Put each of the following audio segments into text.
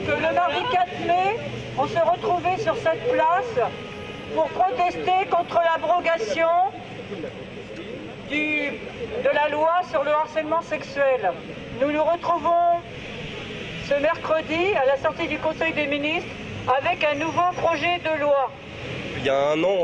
que le mardi 4 mai, on se retrouvait sur cette place pour protester contre l'abrogation de la loi sur le harcèlement sexuel. Nous nous retrouvons ce mercredi à la sortie du Conseil des ministres avec un nouveau projet de loi. Il y a un an,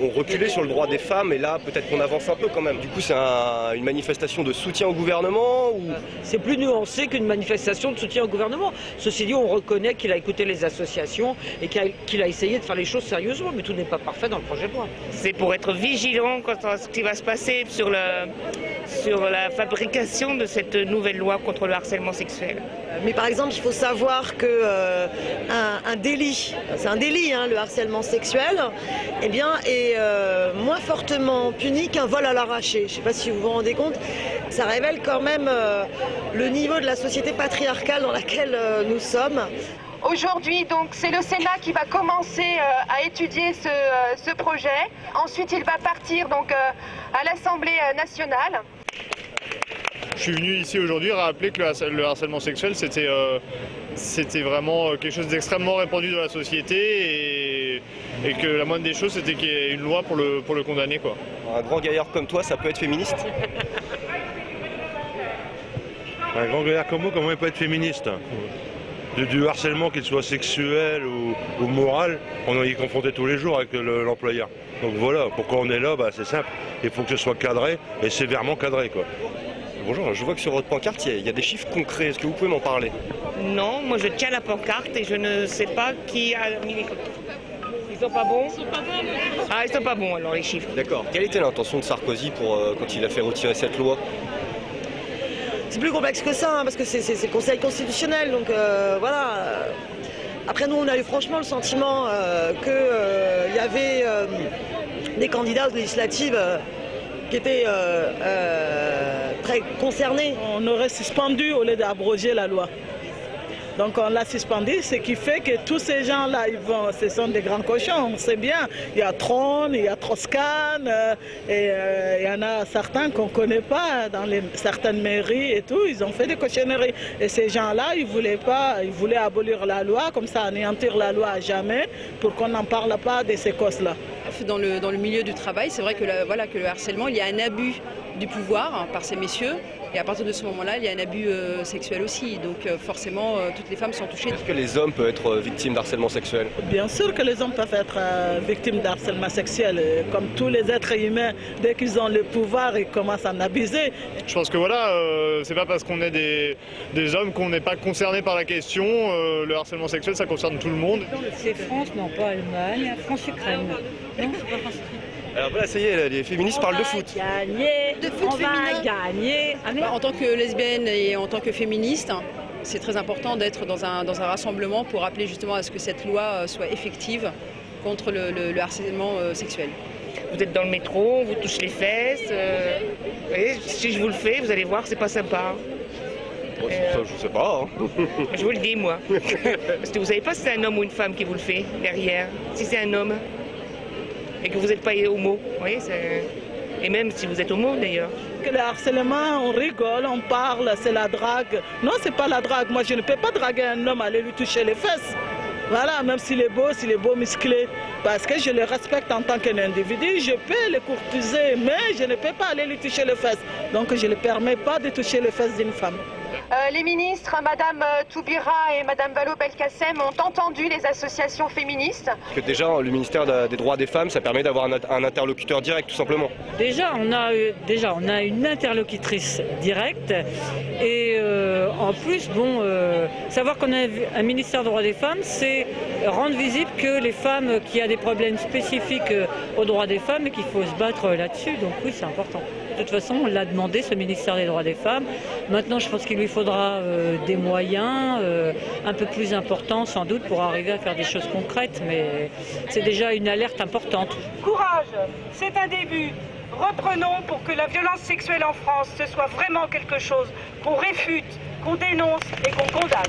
on reculait sur le droit des femmes et là, peut-être qu'on avance un peu quand même. Du coup, c'est une manifestation de soutien au gouvernement ou... C'est plus nuancé qu'une manifestation de soutien au gouvernement. Ceci dit, on reconnaît qu'il a écouté les associations et qu'il a essayé de faire les choses sérieusement, mais tout n'est pas parfait dans le projet de loi. C'est pour être vigilant quant à ce qui va se passer sur la fabrication de cette nouvelle loi contre le harcèlement sexuel. Mais par exemple, il faut savoir que un délit, c'est un délit, hein, le harcèlement sexuel, eh bien, est moins fortement puni qu'un vol à l'arraché. Je ne sais pas si vous vous rendez compte. Ça révèle quand même le niveau de la société patriarcale dans laquelle nous sommes. Aujourd'hui, donc, c'est le Sénat qui va commencer à étudier ce projet. Ensuite, il va partir donc, à l'Assemblée nationale. Je suis venu ici aujourd'hui rappeler que le harcèlement sexuel, c'était vraiment quelque chose d'extrêmement répandu dans la société et que la moindre des choses, c'était qu'il y ait une loi pour le condamner, quoi. Un grand gaillard comme toi, ça peut être féministe? Un grand gaillard comme moi, comment il peut être féministe? Du harcèlement, qu'il soit sexuel ou moral, on y est confronté tous les jours avec l'employeur. Donc voilà, pourquoi on est là, c'est simple. Il faut que ce soit cadré et sévèrement cadré, quoi. Bonjour, je vois que sur votre pancarte, il y a des chiffres concrets. Est-ce que vous pouvez m'en parler? Non, moi je tiens la pancarte et je ne sais pas qui a mis les... Ils sont pas bons? Ah, ils sont pas bons alors les chiffres. D'accord. Quelle était l'intention de Sarkozy quand il a fait retirer cette loi? C'est plus complexe que ça, hein, parce que c'est le Conseil constitutionnel, donc voilà. Après, nous, on a eu franchement le sentiment qu'il y avait des candidats aux législatives qui étaient très concernés. On aurait suspendu au lieu d'abroger la loi. Donc on l'a suspendu, ce qui fait que tous ces gens-là, ce sont des grands cochons, on sait bien. Il y a Tron, il y a Troscan, et il y en a certains qu'on ne connaît pas dans certaines mairies et tout, ils ont fait des cochonneries. Et ces gens-là, ils voulaient abolir la loi, comme ça anéantir la loi à jamais, pour qu'on n'en parle pas de ces causes-là. Dans le milieu du travail, c'est vrai que le harcèlement, il y a un abus du pouvoir par ces messieurs. Et à partir de ce moment-là, il y a un abus sexuel aussi. Donc forcément, toutes les femmes sont touchées. Est-ce que les hommes peuvent être victimes d'harcèlement sexuel? Bien sûr que les hommes peuvent être victimes d'harcèlement sexuel. Comme tous les êtres humains, dès qu'ils ont le pouvoir, ils commencent à en abuser. Je pense que voilà, c'est pas parce qu'on est des hommes qu'on n'est pas concernés par la question. Le harcèlement sexuel, ça concerne tout le monde. C'est France, non pas Allemagne, France-Ukraine. Non, c'est pas France-Ukraine. Alors voilà, ça y est, les féministes parlent de foot. On va gagner. En tant que lesbienne et en tant que féministe, c'est très important d'être dans un rassemblement pour appeler justement à ce que cette loi soit effective contre le harcèlement sexuel. Vous êtes dans le métro, on vous touche les fesses. Vous voyez, si je vous le fais, vous allez voir, c'est pas sympa. Ça, je sais pas. Hein. Je vous le dis, moi. Parce que vous savez pas si c'est un homme ou une femme qui vous le fait derrière. Si c'est un homme et que vous n'êtes pas homo, vous voyez, et même si vous êtes homo d'ailleurs. Le harcèlement, on rigole, on parle, c'est la drague. Non, c'est pas la drague. Moi, je ne peux pas draguer un homme, aller lui toucher les fesses. Voilà, même s'il est beau musclé. Parce que je le respecte en tant qu'individu, je peux le courtiser, mais je ne peux pas aller lui toucher les fesses. Donc je ne permets pas de toucher les fesses d'une femme. Les ministres, Madame Toubira et Madame Vallaud-Belkacem, ont entendu les associations féministes. Parce que déjà, le ministère des droits des femmes, ça permet d'avoir un interlocuteur direct, tout simplement. Déjà, on a une interlocutrice directe. Et en plus, savoir qu'on a un ministère des droits des femmes, c'est rendre visible que les femmes qui ont des problèmes spécifiques aux droits des femmes et qu'il faut se battre là-dessus. Donc oui, c'est important. De toute façon, on l'a demandé, ce ministère des droits des femmes. Maintenant, je pense qu'il lui faudra des moyens un peu plus importants, sans doute, pour arriver à faire des choses concrètes. Mais c'est déjà une alerte importante. Courage, c'est un début. Reprenons pour que la violence sexuelle en France, ce soit vraiment quelque chose qu'on réfute, qu'on dénonce et qu'on condamne.